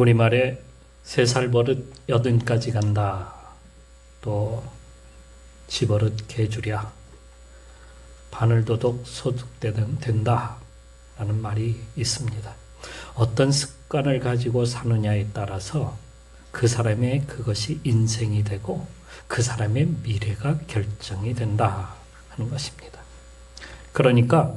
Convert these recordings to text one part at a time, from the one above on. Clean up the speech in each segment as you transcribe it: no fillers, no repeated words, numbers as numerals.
우리말에 3살 버릇 80까지 간다. 또 지버릇 개주랴. 바늘도둑 소득된다. 라는 말이 있습니다. 어떤 습관을 가지고 사느냐에 따라서 그 사람의 그것이 인생이 되고 그 사람의 미래가 결정이 된다 하는 것입니다. 그러니까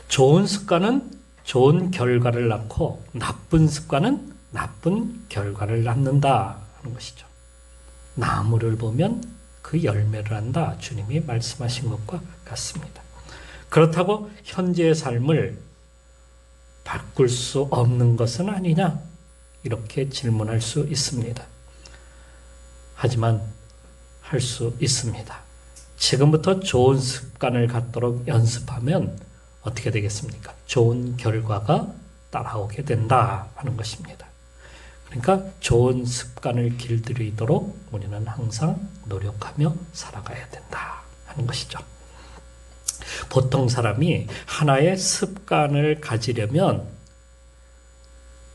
좋은 습관은 좋은 결과를 낳고 나쁜 습관은 나쁜 결과를 낳는다 하는 것이죠. 나무를 보면 그 열매를 한다. 주님이 말씀하신 것과 같습니다. 그렇다고 현재의 삶을 바꿀 수 없는 것은 아니냐? 이렇게 질문할 수 있습니다. 하지만 할 수 있습니다. 지금부터 좋은 습관을 갖도록 연습하면 어떻게 되겠습니까? 좋은 결과가 따라오게 된다 하는 것입니다. 그러니까 좋은 습관을 길들이도록 우리는 항상 노력하며 살아가야 된다 하는 것이죠. 보통 사람이 하나의 습관을 가지려면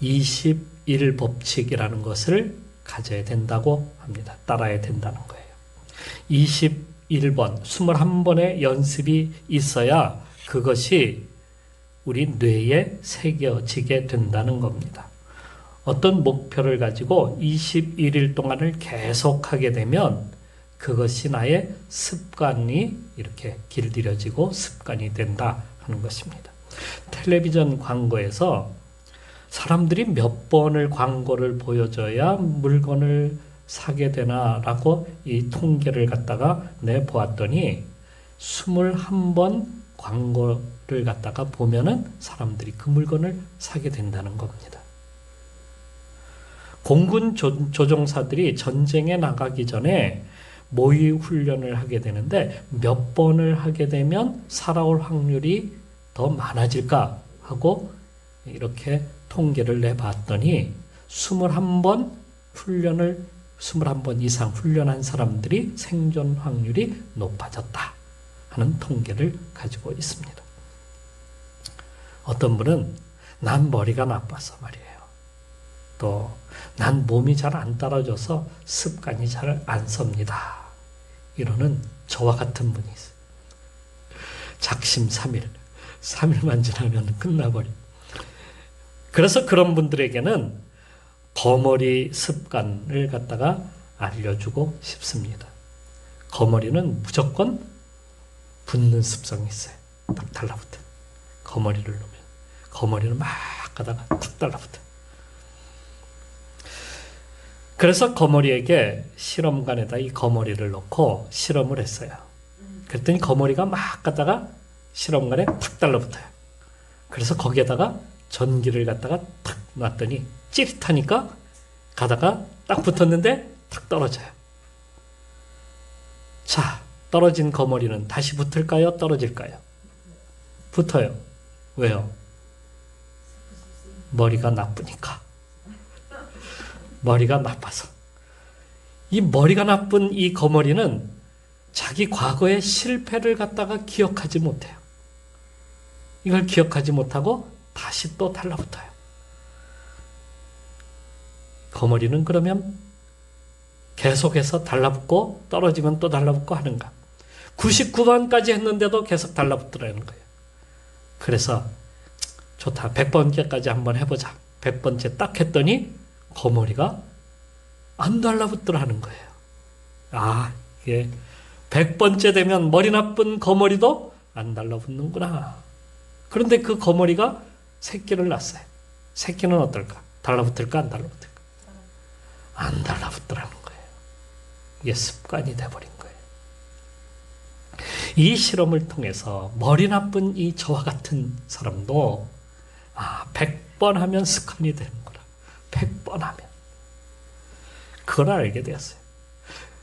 21법칙이라는 것을 가져야 된다고 합니다. 따라야 된다는 거예요. 21번, 21번의 연습이 있어야 그것이 우리 뇌에 새겨지게 된다는 겁니다. 어떤 목표를 가지고 21일 동안을 계속하게 되면 그것이 나의 습관이 이렇게 길들여지고 습관이 된다 하는 것입니다. 텔레비전 광고에서 사람들이 몇 번을 광고를 보여줘야 물건을 사게 되나라고 이 통계를 갖다가 내보았더니 21번 광고를 갖다가 보면은 사람들이 그 물건을 사게 된다는 겁니다. 공군 조종사들이 전쟁에 나가기 전에 모의 훈련을 하게 되는데 몇 번을 하게 되면 살아올 확률이 더 많아질까 하고 이렇게 통계를 내봤더니 21번 이상 훈련한 사람들이 생존 확률이 높아졌다 하는 통계를 가지고 있습니다. 어떤 분은 난 머리가 나빠서 말이에요. 또 난 몸이 잘 안 따라줘서 습관이 잘 안 섭니다. 이러는 저와 같은 분이 있어요. 작심 3일만 지나면 끝나버려. 그래서 그런 분들에게는 거머리 습관을 갖다가 알려주고 싶습니다. 거머리는 무조건 붙는 습성이 있어요. 딱 달라붙어. 거머리를 놓으면 거머리를 막 가다가 탁 달라붙어. 그래서 거머리에게 실험관에다 이 거머리를 놓고 실험을 했어요. 그랬더니 거머리가 막 가다가 실험관에 탁 달라붙어요. 그래서 거기에다가 전기를 갖다가 탁 놨더니 찌릿하니까 가다가 딱 붙었는데 탁 떨어져요. 자, 떨어진 거머리는 다시 붙을까요? 떨어질까요? 붙어요. 왜요? 머리가 나쁘니까. 머리가 나빠서. 이 머리가 나쁜 이 거머리는 자기 과거의 실패를 갖다가 기억하지 못해요. 이걸 기억하지 못하고 다시 또 달라붙어요. 거머리는 그러면 계속해서 달라붙고 떨어지면 또 달라붙고 하는가. 99번까지 했는데도 계속 달라붙더라는 거예요. 그래서 좋다. 100번째까지 한번 해보자. 100번째 딱 했더니 거머리가 안 달라붙더라는 거예요. 아, 이게 100번째 되면 머리 나쁜 거머리도 안 달라붙는구나. 그런데 그 거머리가 새끼를 낳았어요. 새끼는 어떨까? 달라붙을까? 안 달라붙을까? 안 달라붙더라는 거예요. 이게 습관이 돼버린 거예요. 이 실험을 통해서 머리 나쁜 이 저와 같은 사람도 100번 하면 습관이 되는 거라. 100번 하면. 그걸 알게 되었어요.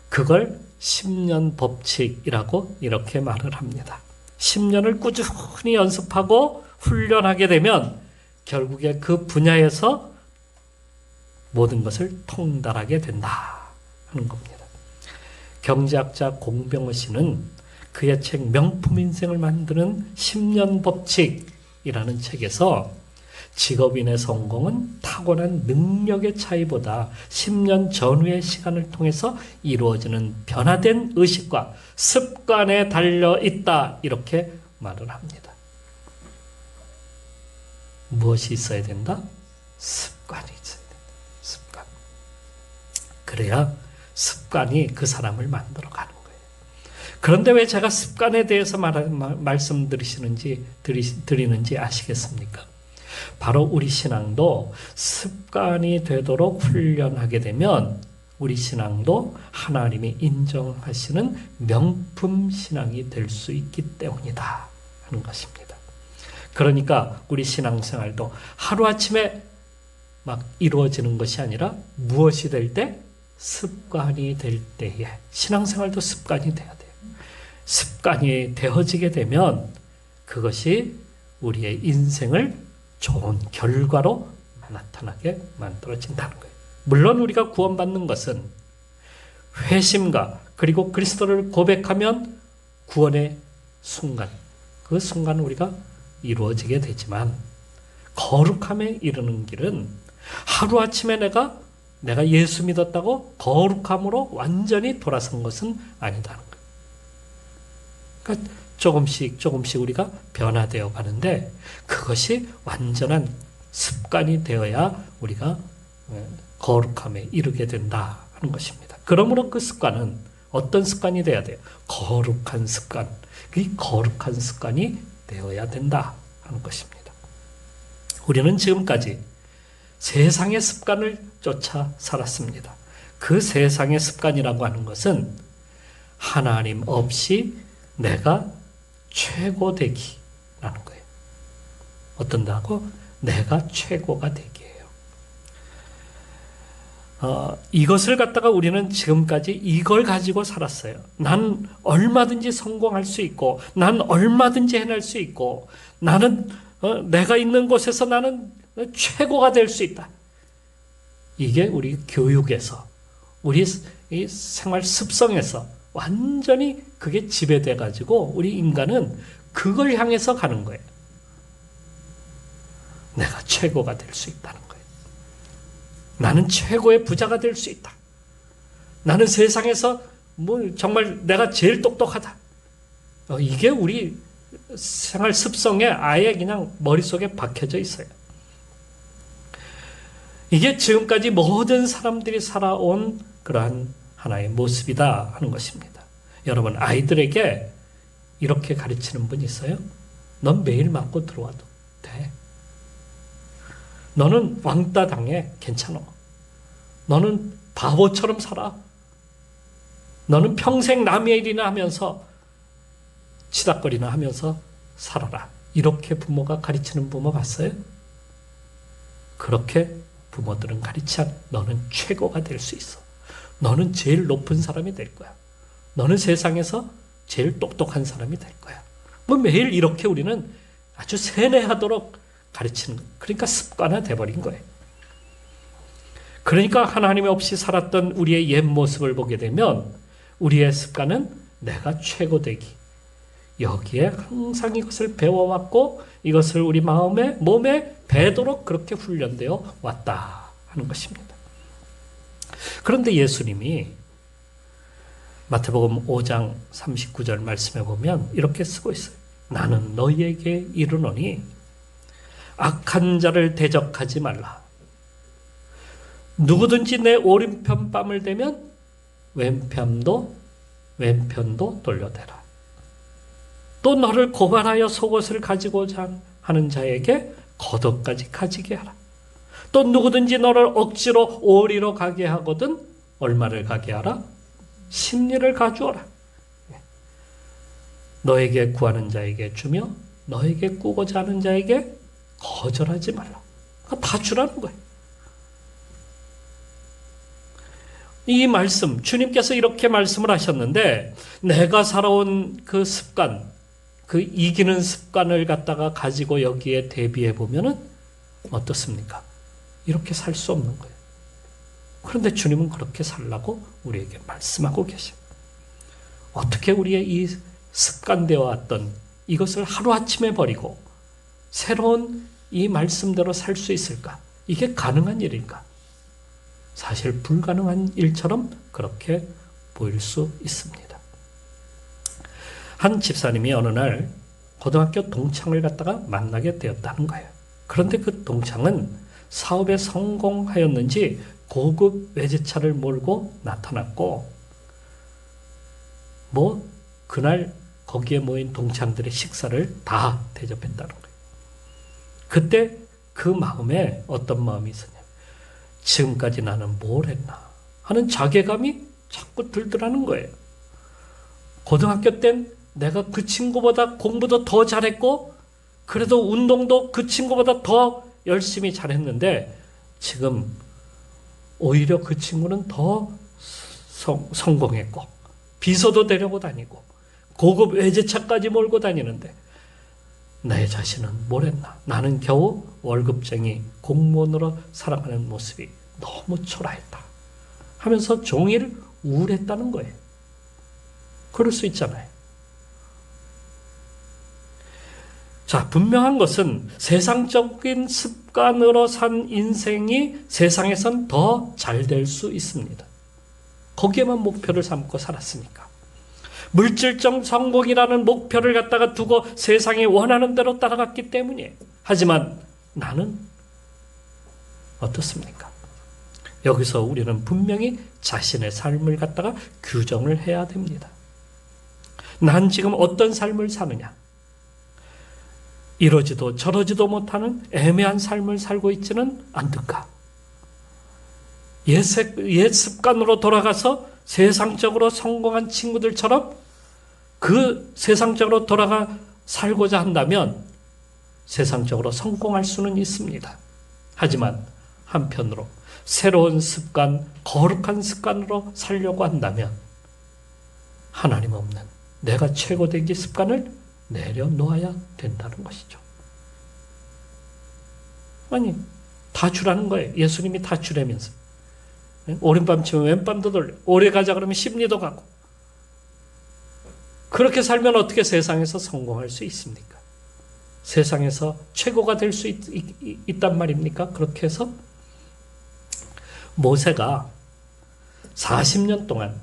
그걸 10년 법칙이라고 이렇게 말을 합니다. 10년을 꾸준히 연습하고 훈련하게 되면 결국에 그 분야에서 모든 것을 통달하게 된다 하는 겁니다. 경제학자 공병호 씨는 그의 책 명품 인생을 만드는 10년 법칙이라는 책에서 직업인의 성공은 타고난 능력의 차이보다 10년 전후의 시간을 통해서 이루어지는 변화된 의식과 습관에 달려 있다. 이렇게 말을 합니다. 무엇이 있어야 된다? 습관이 있어야 된다. 습관. 그래야 습관이 그 사람을 만들어 가는 거예요. 그런데 왜 제가 습관에 대해서 드리는지 아시겠습니까? 바로 우리 신앙도 습관이 되도록 훈련하게 되면 우리 신앙도 하나님이 인정하시는 명품 신앙이 될 수 있기 때문이다 하는 것입니다. 그러니까 우리 신앙생활도 하루아침에 막 이루어지는 것이 아니라 무엇이 될 때? 습관이 될 때에 신앙생활도 습관이 돼야 돼요. 습관이 되어지게 되면 그것이 우리의 인생을 좋은 결과로 나타나게 만들어진다는 거예요. 물론 우리가 구원받는 것은 회심과 그리고 그리스도를 고백하면 구원의 순간, 그 순간 우리가 이루어지게 되지만 거룩함에 이르는 길은 하루아침에 내가 예수 믿었다고 거룩함으로 완전히 돌아선 것은 아니다는 거예요. 그러니까 조금씩 우리가 변화되어 가는데 그것이 완전한 습관이 되어야 우리가 거룩함에 이르게 된다 하는 것입니다. 그러므로 그 습관은 어떤 습관이 되어야 돼요? 거룩한 습관. 그 거룩한 습관이 되어야 된다 하는 것입니다. 우리는 지금까지 세상의 습관을 쫓아 살았습니다. 그 세상의 습관이라고 하는 것은 하나님 없이 내가 최고 되기라는 거예요. 어떤다고? 내가 최고가 되기예요. 이것을 갖다가 우리는 지금까지 이걸 가지고 살았어요. 난 얼마든지 성공할 수 있고, 난 얼마든지 해낼 수 있고, 나는 내가 있는 곳에서 나는 최고가 될 수 있다. 이게 우리 교육에서, 우리 이 생활 습성에서 완전히 그게 지배돼 가지고 우리 인간은 그걸 향해서 가는 거예요. 내가 최고가 될 수 있다는 거예요. 나는 최고의 부자가 될 수 있다. 나는 세상에서 정말 내가 제일 똑똑하다. 이게 우리 생활 습성에 아예 그냥 머릿속에 박혀져 있어요. 이게 지금까지 모든 사람들이 살아온 그러한 하나의 모습이다 하는 것입니다. 여러분, 아이들에게 이렇게 가르치는 분 있어요? 넌 매일 맞고 들어와도 돼. 너는 왕따 당해. 괜찮아. 너는 바보처럼 살아. 너는 평생 남의 일이나 하면서 치닥거리나 하면서 살아라. 이렇게 부모가 가르치는 부모 봤어요? 그렇게 부모들은 가르치면 너는 최고가 될 수 있어. 너는 제일 높은 사람이 될 거야. 너는 세상에서 제일 똑똑한 사람이 될 거야. 매일 이렇게 우리는 아주 세뇌하도록 가르치는 거예요. 그러니까 습관화 돼버린 거예요. 그러니까 하나님 없이 살았던 우리의 옛 모습을 보게 되면 우리의 습관은 내가 최고 되기. 여기에 항상 이것을 배워왔고 이것을 우리 마음에 몸에 배도록 그렇게 훈련되어 왔다 하는 것입니다. 그런데 예수님이 마태복음 5장 39절 말씀에 보면 이렇게 쓰고 있어요. 나는 너희에게 이르노니 악한 자를 대적하지 말라. 누구든지 내 오른편 뺨을 대면 왼편도 돌려대라. 또 너를 고발하여 속옷을 가지고자 하는 자에게 겉옷까지 가지게 하라. 또 누구든지 너를 억지로 오리로 가게 하거든 얼마를 가게 하라? 십리를 가주어라. 너에게 구하는 자에게 주며 너에게 꾸고자 하는 자에게 거절하지 말라. 다 주라는 거예요. 이 말씀, 주님께서 이렇게 말씀을 하셨는데 내가 살아온 그 습관, 그 이기는 습관을 갖다가 가지고 여기에 대비해 보면은 어떻습니까? 이렇게 살 수 없는 거예요. 그런데 주님은 그렇게 살라고 우리에게 말씀하고 계십니다. 어떻게 우리의 이 습관되어 왔던 이것을 하루아침에 버리고 새로운 이 말씀대로 살 수 있을까? 이게 가능한 일일까? 사실 불가능한 일처럼 그렇게 보일 수 있습니다. 한 집사님이 어느 날 고등학교 동창을 갖다가 만나게 되었다는 거예요. 그런데 그 동창은 사업에 성공하였는지 고급 외제차를 몰고 나타났고, 그날 거기에 모인 동창들의 식사를 다 대접했다는 거예요. 그때 그 마음에 어떤 마음이 있었냐면, 지금까지 나는 뭘 했나 하는 자괴감이 자꾸 들더라는 거예요. 고등학교 땐 내가 그 친구보다 공부도 더 잘했고, 그래도 운동도 그 친구보다 더 열심히 잘했는데, 지금 오히려 그 친구는 더 성공했고, 비서도 데리고 다니고, 고급 외제차까지 몰고 다니는데, 내 자신은 뭘 했나? 나는 겨우 월급쟁이 공무원으로 살아가는 모습이 너무 초라했다 하면서 종일 우울했다는 거예요. 그럴 수 있잖아요. 자, 분명한 것은 세상적인 습관으로 산 인생이 세상에선 더 잘 될 수 있습니다. 거기에만 목표를 삼고 살았으니까. 물질적 성공이라는 목표를 갖다가 두고 세상이 원하는 대로 따라갔기 때문이에요. 하지만 나는 어떻습니까? 여기서 우리는 분명히 자신의 삶을 갖다가 규정을 해야 됩니다. 난 지금 어떤 삶을 사느냐? 이러지도 저러지도 못하는 애매한 삶을 살고 있지는 않든가? 옛 습관으로 돌아가서 세상적으로 성공한 친구들처럼 그 세상적으로 돌아가 살고자 한다면 세상적으로 성공할 수는 있습니다. 하지만 한편으로 새로운 습관, 거룩한 습관으로 살려고 한다면 하나님 없는 내가 최고되기 습관을 내려놓아야 된다는 것이죠. 아니, 다 주라는 거예요. 예수님이 다 주라면서. 오른밤 치면 왼밤도 돌려. 오래 가자 그러면 심리도 가고. 그렇게 살면 어떻게 세상에서 성공할 수 있습니까? 세상에서 최고가 될 수 있단 말입니까? 그렇게 해서 모세가 40년 동안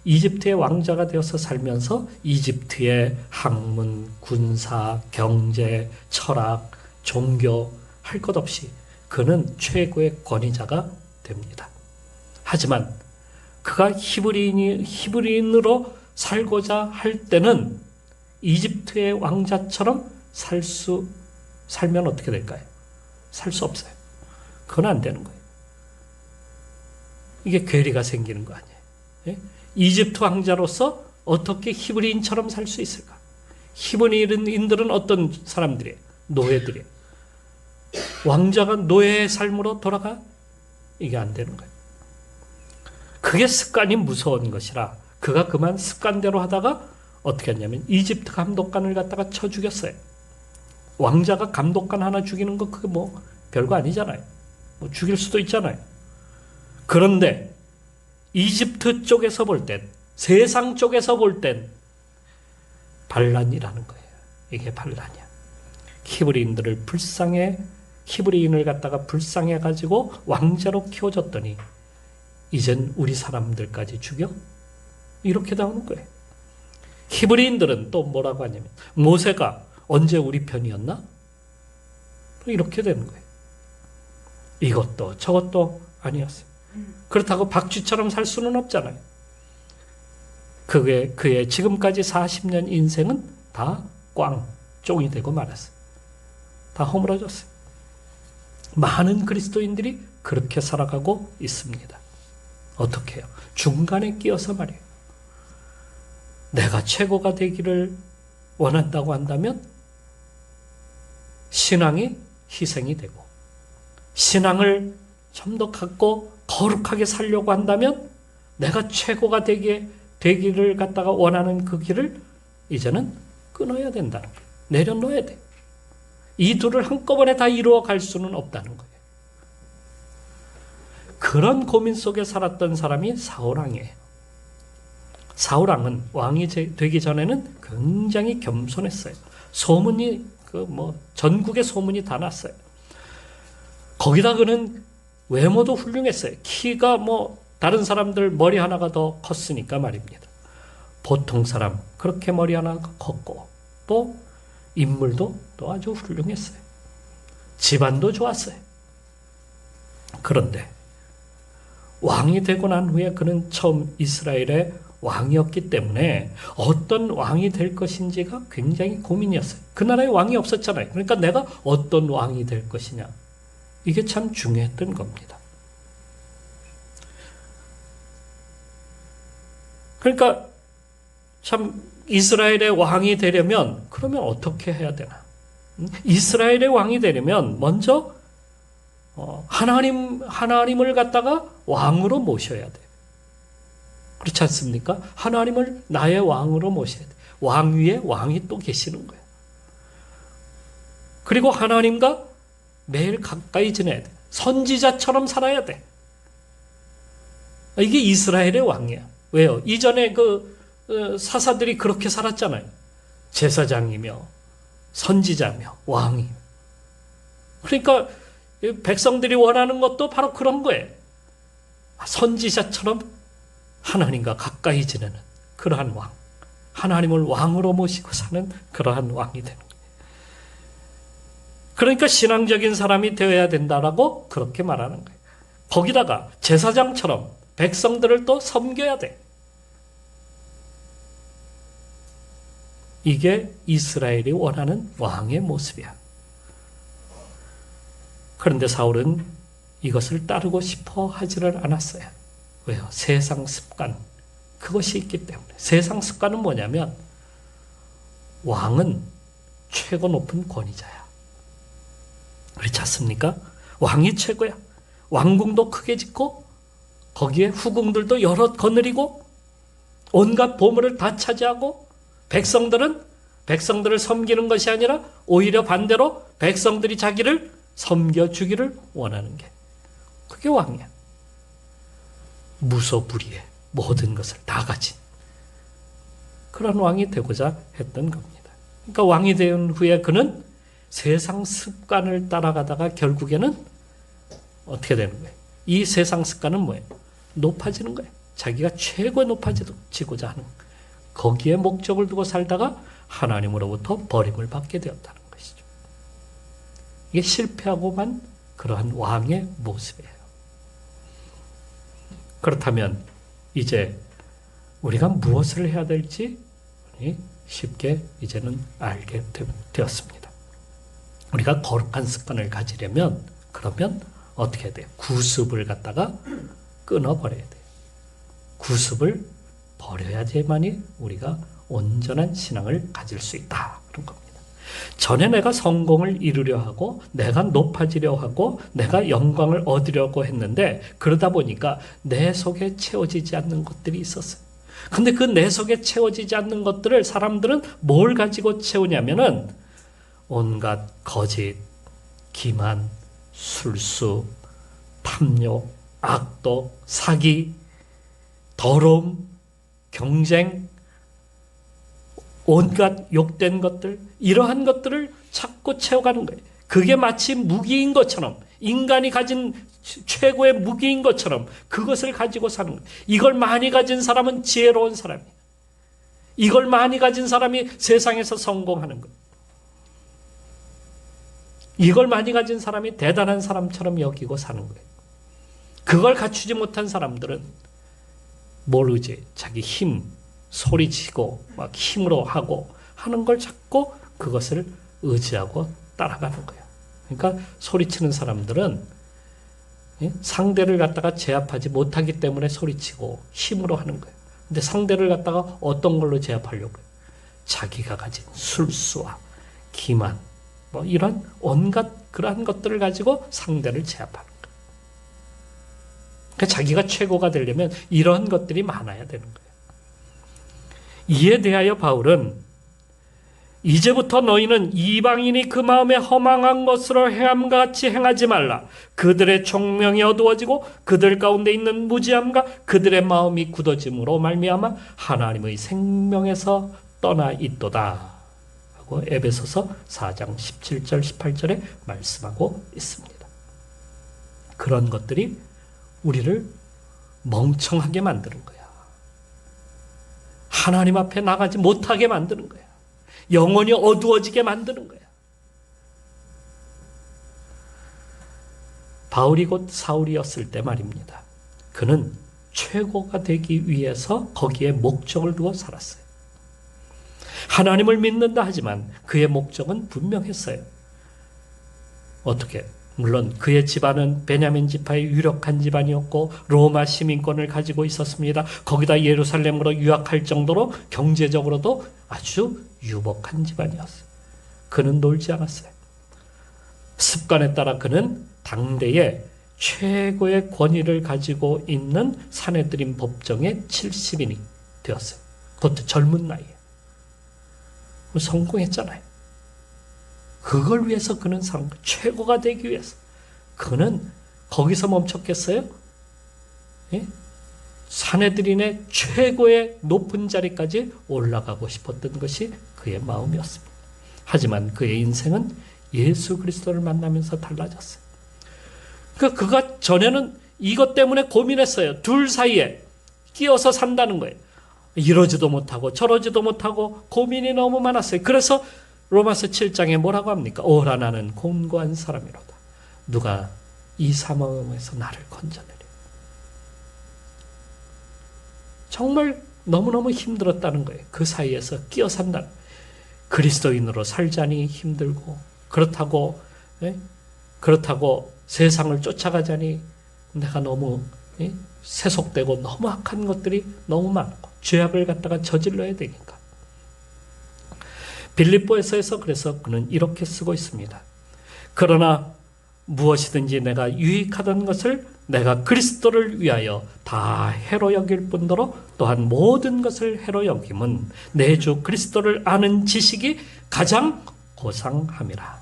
이집트의 왕자가 되어서 살면서 이집트의 학문, 군사, 경제, 철학, 종교 할 것 없이 그는 최고의 권위자가 됩니다. 하지만 그가 히브리인으로 살고자 할 때는 이집트의 왕자처럼 살면 어떻게 될까요? 살 수 없어요. 그건 안 되는 거예요. 이게 괴리가 생기는 거 아니에요. 예? 이집트 왕자로서 어떻게 히브리인처럼 살 수 있을까? 히브리인들은 어떤 사람들이에요? 노예들이에요. 왕자가 노예의 삶으로 돌아가? 이게 안 되는 거예요. 그게 습관이 무서운 것이라 그가 그만 습관대로 하다가 어떻게 했냐면 이집트 감독관을 갖다가 쳐 죽였어요. 왕자가 감독관 하나 죽이는 거 그게 뭐 별거 아니잖아요. 뭐 죽일 수도 있잖아요. 그런데 이집트 쪽에서 볼 땐, 세상 쪽에서 볼 땐 반란이라는 거예요. 이게 반란이야. 히브리인을 갖다가 불쌍해 가지고 왕자로 키워줬더니 이젠 우리 사람들까지 죽여? 이렇게 나오는 거예요. 히브리인들은 또 뭐라고 하냐면 모세가 언제 우리 편이었나? 이렇게 되는 거예요. 이것도 저것도 아니었어요. 그렇다고 박쥐처럼 살 수는 없잖아요. 그의 지금까지 40년 인생은 다 쫑이 되고 말았어요. 다 허물어졌어요. 많은 그리스도인들이 그렇게 살아가고 있습니다. 어떻게 해요? 중간에 끼어서 말이에요. 내가 최고가 되기를 원한다고 한다면 신앙이 희생이 되고, 신앙을 좀 더 갖고 거룩하게 살려고 한다면 내가 최고가 되기를 갖다가 원하는 그 길을 이제는 끊어야 된다는 거예요. 내려놓아야 돼요. 이 둘을 한꺼번에 다 이루어 갈 수는 없다는 거예요. 그런 고민 속에 살았던 사람이 사울왕이에요. 사울왕은 왕이 되기 전에는 굉장히 겸손했어요. 소문이 전국에 소문이 다 났어요. 거기다 그는 외모도 훌륭했어요. 키가 뭐 다른 사람들 머리 하나가 더 컸으니까 말입니다. 보통 사람 그렇게 머리 하나가 컸고 또 인물도 또 아주 훌륭했어요. 집안도 좋았어요. 그런데 왕이 되고 난 후에 그는 처음 이스라엘의 왕이었기 때문에 어떤 왕이 될 것인지가 굉장히 고민이었어요. 그 나라에 왕이 없었잖아요. 그러니까 내가 어떤 왕이 될 것이냐. 이게 참 중요했던 겁니다. 그러니까 참 이스라엘의 왕이 되려면 그러면 어떻게 해야 되나? 이스라엘의 왕이 되려면 먼저 하나님을 갖다가 왕으로 모셔야 돼. 그렇지 않습니까? 하나님을 나의 왕으로 모셔야 돼. 왕 위에 왕이 또 계시는 거예요. 그리고 하나님과 매일 가까이 지내야 돼. 선지자처럼 살아야 돼. 이게 이스라엘의 왕이야. 왜요? 이전에 사사들이 그렇게 살았잖아요. 제사장이며 선지자며 왕이. 그러니까 백성들이 원하는 것도 바로 그런 거예요. 선지자처럼 하나님과 가까이 지내는 그러한 왕. 하나님을 왕으로 모시고 사는 그러한 왕이 되는 거예요. 그러니까 신앙적인 사람이 되어야 된다라고 그렇게 말하는 거예요. 거기다가 제사장처럼 백성들을 또 섬겨야 돼. 이게 이스라엘이 원하는 왕의 모습이야. 그런데 사울은 이것을 따르고 싶어 하지를 않았어요. 왜요? 세상 습관. 그것이 있기 때문에. 세상 습관은 뭐냐면 왕은 최고 높은 권위자야. 그렇지 않습니까? 왕이 최고야. 왕궁도 크게 짓고 거기에 후궁들도 여럿 거느리고 온갖 보물을 다 차지하고 백성들을 섬기는 것이 아니라 오히려 반대로 백성들이 자기를 섬겨주기를 원하는 게 그게 왕이야. 무소불위의 모든 것을 다 가진 그런 왕이 되고자 했던 겁니다. 그러니까 왕이 된 후에 그는 세상 습관을 따라가다가 결국에는 어떻게 되는 거예요? 이 세상 습관은 뭐예요? 높아지는 거예요. 자기가 최고에 높아지고자 하는 거기에 목적을 두고 살다가 하나님으로부터 버림을 받게 되었다는 것이죠. 이게 실패하고만 그러한 왕의 모습이에요. 그렇다면 이제 우리가 무엇을 해야 될지 쉽게 이제는 알게 되었습니다. 우리가 거룩한 습관을 가지려면 그러면 어떻게 해야 돼요? 구습을 갖다가 끊어버려야 돼요. 구습을 버려야지만이 우리가 온전한 신앙을 가질 수 있다. 그런 겁니다. 전에 내가 성공을 이루려 하고 내가 높아지려 하고 내가 영광을 얻으려고 했는데 그러다 보니까 내 속에 채워지지 않는 것들이 있었어요. 근데 그 내 속에 채워지지 않는 것들을 사람들은 뭘 가지고 채우냐면은 온갖 거짓, 기만, 술수, 탐욕, 악독, 사기, 더러움, 경쟁, 온갖 욕된 것들, 이러한 것들을 자꾸 채워가는 거예요. 그게 마치 무기인 것처럼, 인간이 가진 최고의 무기인 것처럼 그것을 가지고 사는 거예요. 이걸 많이 가진 사람은 지혜로운 사람이에요. 이걸 많이 가진 사람이 세상에서 성공하는 거예요. 이걸 많이 가진 사람이 대단한 사람처럼 여기고 사는 거예요. 그걸 갖추지 못한 사람들은 모르지. 자기 힘, 소리치고 막 힘으로 하고 하는 걸 찾고 그것을 의지하고 따라가는 거예요. 그러니까 소리치는 사람들은 상대를 갖다가 제압하지 못하기 때문에 소리치고 힘으로 하는 거예요. 근데 상대를 갖다가 어떤 걸로 제압하려고 해요? 자기가 가진 술수와 기만, 뭐 이런 온갖 그러한 것들을 가지고 상대를 제압하는 거예요. 그러니까 자기가 최고가 되려면 이런 것들이 많아야 되는 거예요. 이에 대하여 바울은 이제부터 너희는 이방인이 그 마음에 허망한 것으로 행함과 같이 행하지 말라. 그들의 총명이 어두워지고 그들 가운데 있는 무지함과 그들의 마음이 굳어짐으로 말미암아 하나님의 생명에서 떠나 있도다. 하고 에베소서 4장 17절 18절에 말씀하고 있습니다. 그런 것들이 우리를 멍청하게 만드는 거야. 하나님 앞에 나가지 못하게 만드는 거야. 영혼이 어두워지게 만드는 거야. 바울이 곧 사울이었을 때 말입니다. 그는 최고가 되기 위해서 거기에 목적을 두어 살았어요. 하나님을 믿는다 하지만 그의 목적은 분명했어요. 어떻게? 물론 그의 집안은 베냐민 지파의 유력한 집안이었고 로마 시민권을 가지고 있었습니다. 거기다 예루살렘으로 유학할 정도로 경제적으로도 아주 유복한 집안이었어요. 그는 놀지 않았어요. 습관에 따라 그는 당대의 최고의 권위를 가지고 있는 사내들인 법정의 70인이 되었어요. 그것도 젊은 나이에. 성공했잖아요. 그걸 위해서 그는 산 거예요. 최고가 되기 위해서. 그는 거기서 멈췄겠어요? 예? 사내들인의 최고의 높은 자리까지 올라가고 싶었던 것이 그의 마음이었습니다. 하지만 그의 인생은 예수 그리스도를 만나면서 달라졌어요. 그가 전에는 이것 때문에 고민했어요. 둘 사이에 끼어서 산다는 거예요. 이러지도 못하고 저러지도 못하고 고민이 너무 많았어요. 그래서 로마서 7장에 뭐라고 합니까? 오라 나는 곤고한 사람이로다. 누가 이 사망에서 나를 건져내리. 정말 너무너무 힘들었다는 거예요. 그 사이에서 끼어 산다. 그리스도인으로 살자니 힘들고 그렇다고 세상을 쫓아가자니 내가 너무 세속되고 너무 악한 것들이 너무 많고 죄악을 갖다가 저질러야 되니까. 빌립보에서에서 그래서 그는 이렇게 쓰고 있습니다. 그러나 무엇이든지 내가 유익하던 것을 내가 그리스도를 위하여 다 해로 여길 뿐더러 또한 모든 것을 해로 여김은 내 주 그리스도를 아는 지식이 가장 고상함이라.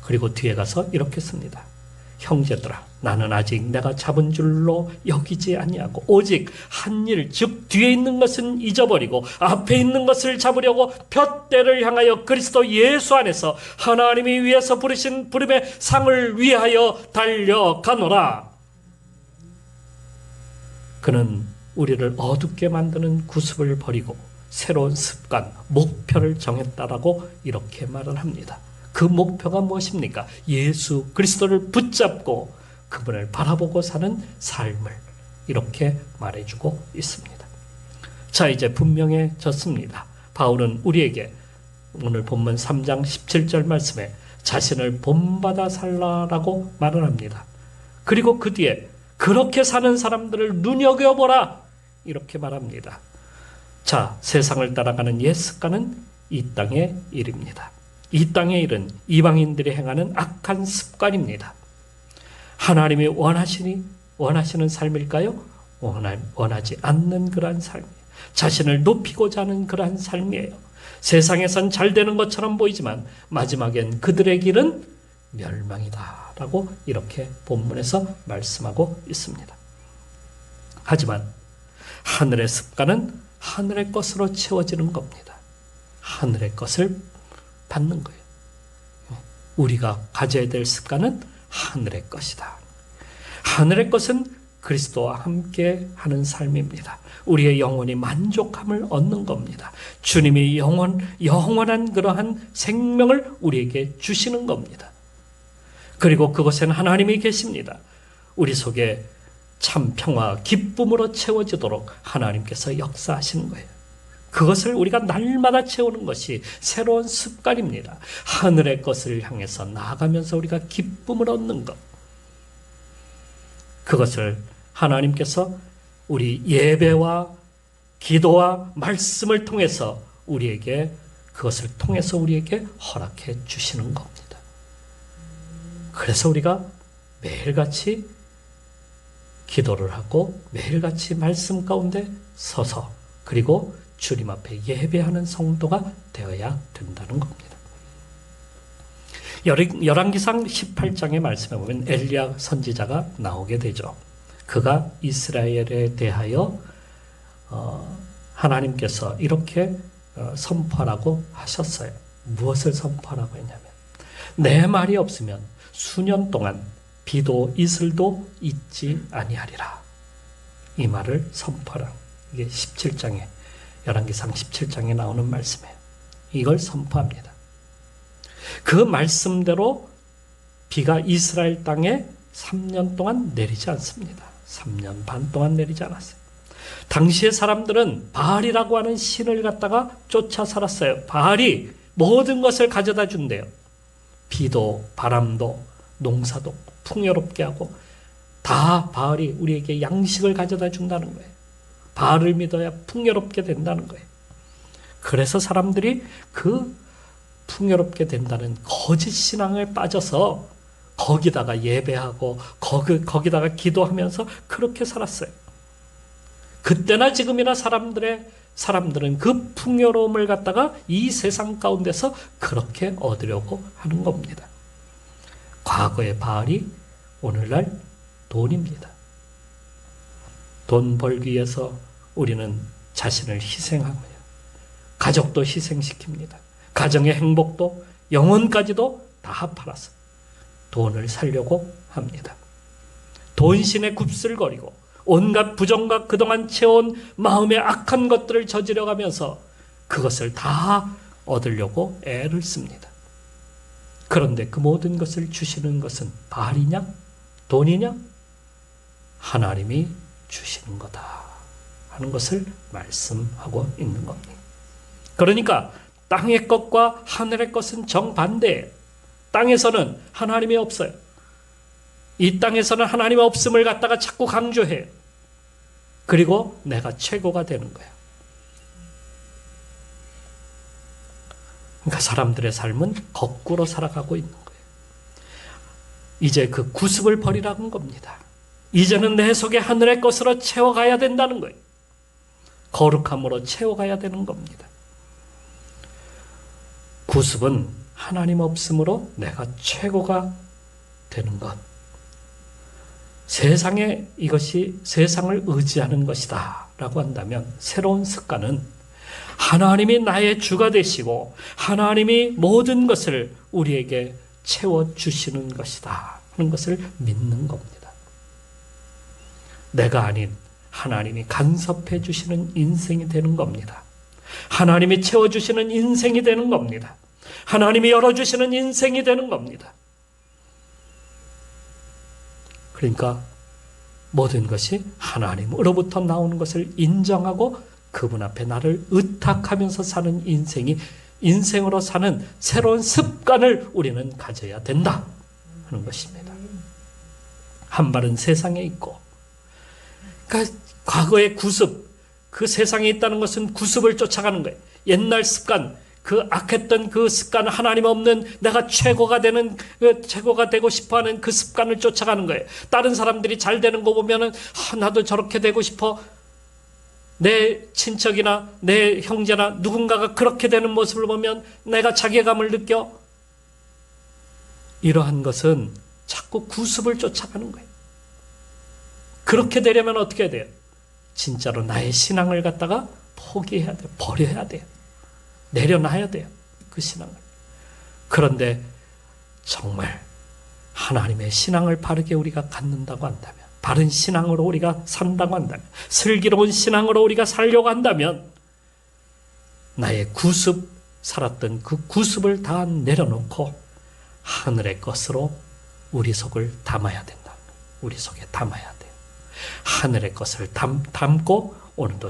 그리고 뒤에 가서 이렇게 씁니다. 형제들아 나는 아직 내가 잡은 줄로 여기지 아니하고 오직 한 일 즉 뒤에 있는 것은 잊어버리고 앞에 있는 것을 잡으려고 푯대를 향하여 그리스도 예수 안에서 하나님이 위에서 부르신 부름의 상을 위하여 달려가노라. 그는 우리를 어둡게 만드는 구습을 버리고 새로운 습관, 목표를 정했다라고 이렇게 말을 합니다. 그 목표가 무엇입니까? 예수 그리스도를 붙잡고 그분을 바라보고 사는 삶을 이렇게 말해주고 있습니다. 자, 이제 분명해졌습니다. 바울은 우리에게 오늘 본문 3장 17절 말씀에 자신을 본받아 살라라고 말을 합니다. 그리고 그 뒤에 그렇게 사는 사람들을 눈여겨보라 이렇게 말합니다. 자, 세상을 따라가는 옛 습관은 이 땅의 일입니다. 이 땅의 일은 이방인들이 행하는 악한 습관입니다. 하나님이 원하시는 삶일까요? 원하지 않는 그러한 삶이에요. 자신을 높이고자 하는 그러한 삶이에요. 세상에선 잘 되는 것처럼 보이지만 마지막엔 그들의 길은 멸망이다 라고 이렇게 본문에서 말씀하고 있습니다. 하지만 하늘의 습관은 하늘의 것으로 채워지는 겁니다. 하늘의 것을 받는 거예요. 우리가 가져야 될 습관은 하늘의 것이다. 하늘의 것은 그리스도와 함께 하는 삶입니다. 우리의 영혼이 만족함을 얻는 겁니다. 주님이 영원한 그러한 생명을 우리에게 주시는 겁니다. 그리고 그곳에는 하나님이 계십니다. 우리 속에 참 평화, 기쁨으로 채워지도록 하나님께서 역사하시는 거예요. 그것을 우리가 날마다 채우는 것이 새로운 습관입니다. 하늘의 것을 향해서 나아가면서 우리가 기쁨을 얻는 것. 그것을 하나님께서 우리 예배와 기도와 말씀을 통해서 그것을 통해서 우리에게 허락해 주시는 겁니다. 그래서 우리가 매일같이 기도를 하고 매일같이 말씀 가운데 서서 그리고 주님 앞에 예배하는 성도가 되어야 된다는 겁니다. 열왕기상 18장의 말씀에 보면 엘리야 선지자가 나오게 되죠. 그가 이스라엘에 대하여 하나님께서 이렇게 선포하라고 하셨어요. 무엇을 선포하라고 했냐면 내 말이 없으면 수년 동안 비도 이슬도 있지 아니하리라. 이 말을 선포하라. 이게 17장에 열왕기상 17장에 나오는 말씀이에요. 이걸 선포합니다. 그 말씀대로 비가 이스라엘 땅에 3년 동안 내리지 않습니다. 3년 반 동안 내리지 않았어요. 당시의 사람들은 바알이라고 하는 신을 갖다가 쫓아 살았어요. 바알이 모든 것을 가져다 준대요. 비도 바람도 농사도 풍요롭게 하고 다 바알이 우리에게 양식을 가져다 준다는 거예요. 바알을 믿어야 풍요롭게 된다는 거예요. 그래서 사람들이 그 풍요롭게 된다는 거짓 신앙에 빠져서 거기다가 예배하고 거기다가 기도하면서 그렇게 살았어요. 그때나 지금이나 사람들은 그 풍요로움을 갖다가 이 세상 가운데서 그렇게 얻으려고 하는 겁니다. 과거의 바알이 오늘날 돈입니다. 돈 벌기 위해서 우리는 자신을 희생합니다. 가족도 희생시킵니다. 가정의 행복도 영혼까지도 다 팔아서 돈을 살려고 합니다. 돈신에 굽슬거리고 온갖 부정과 그동안 채워온 마음의 악한 것들을 저지러 가면서 그것을 다 얻으려고 애를 씁니다. 그런데 그 모든 것을 주시는 것은 바알이냐? 돈이냐? 하나님이 주시는 거다 하는 것을 말씀하고 있는 겁니다. 그러니까 땅의 것과 하늘의 것은 정반대예요. 땅에서는 하나님이 없어요. 이 땅에서는 하나님 없음을 갖다가 자꾸 강조해요. 그리고 내가 최고가 되는 거예요. 그러니까 사람들의 삶은 거꾸로 살아가고 있는 거예요. 이제 그 구습을 버리라는 겁니다. 이제는 내 속에 하늘의 것으로 채워가야 된다는 거예요. 거룩함으로 채워가야 되는 겁니다. 구습은 하나님 없음으로 내가 최고가 되는 것. 세상에 이것이 세상을 의지하는 것이다 라고 한다면 새로운 습관은 하나님이 나의 주가 되시고 하나님이 모든 것을 우리에게 채워주시는 것이다 하는 것을 믿는 겁니다. 내가 아닌 하나님이 간섭해 주시는 인생이 되는 겁니다. 하나님이 채워주시는 인생이 되는 겁니다. 하나님이 열어주시는 인생이 되는 겁니다. 그러니까 모든 것이 하나님으로부터 나오는 것을 인정하고 그분 앞에 나를 의탁하면서 사는 인생으로 사는 새로운 습관을 우리는 가져야 된다 하는 것입니다. 한 발은 세상에 있고, 그러니까 과거의 구습, 그 세상에 있다는 것은 구습을 쫓아가는 거예요. 옛날 습관, 그 악했던 그 습관, 하나님 없는 내가 최고가 되고 싶어하는 그 습관을 쫓아가는 거예요. 다른 사람들이 잘 되는 거 보면은 나도 저렇게 되고 싶어. 내 친척이나 내 형제나 누군가가 그렇게 되는 모습을 보면 내가 자괴감을 느껴. 이러한 것은 자꾸 구습을 쫓아가는 거예요. 그렇게 되려면 어떻게 해야 돼요? 진짜로 나의 신앙을 갖다가 포기해야 돼요. 버려야 돼요. 내려놔야 돼요. 그 신앙을. 그런데 정말 하나님의 신앙을 바르게 우리가 갖는다고 한다면, 바른 신앙으로 우리가 산다고 한다면, 슬기로운 신앙으로 우리가 살려고 한다면 나의 살았던 그 구습을 다 내려놓고 하늘의 것으로 우리 속을 담아야 된다. 우리 속에 담아야 돼요. 하늘의 것을 담고 오늘도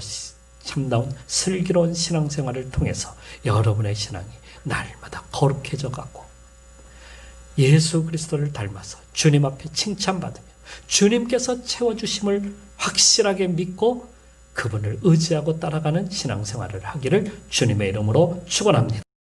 참다운 슬기로운 신앙생활을 통해서 여러분의 신앙이 날마다 거룩해져 가고 예수 그리스도를 닮아서 주님 앞에 칭찬받으며 주님께서 채워주심을 확실하게 믿고 그분을 의지하고 따라가는 신앙생활을 하기를 주님의 이름으로 축원합니다.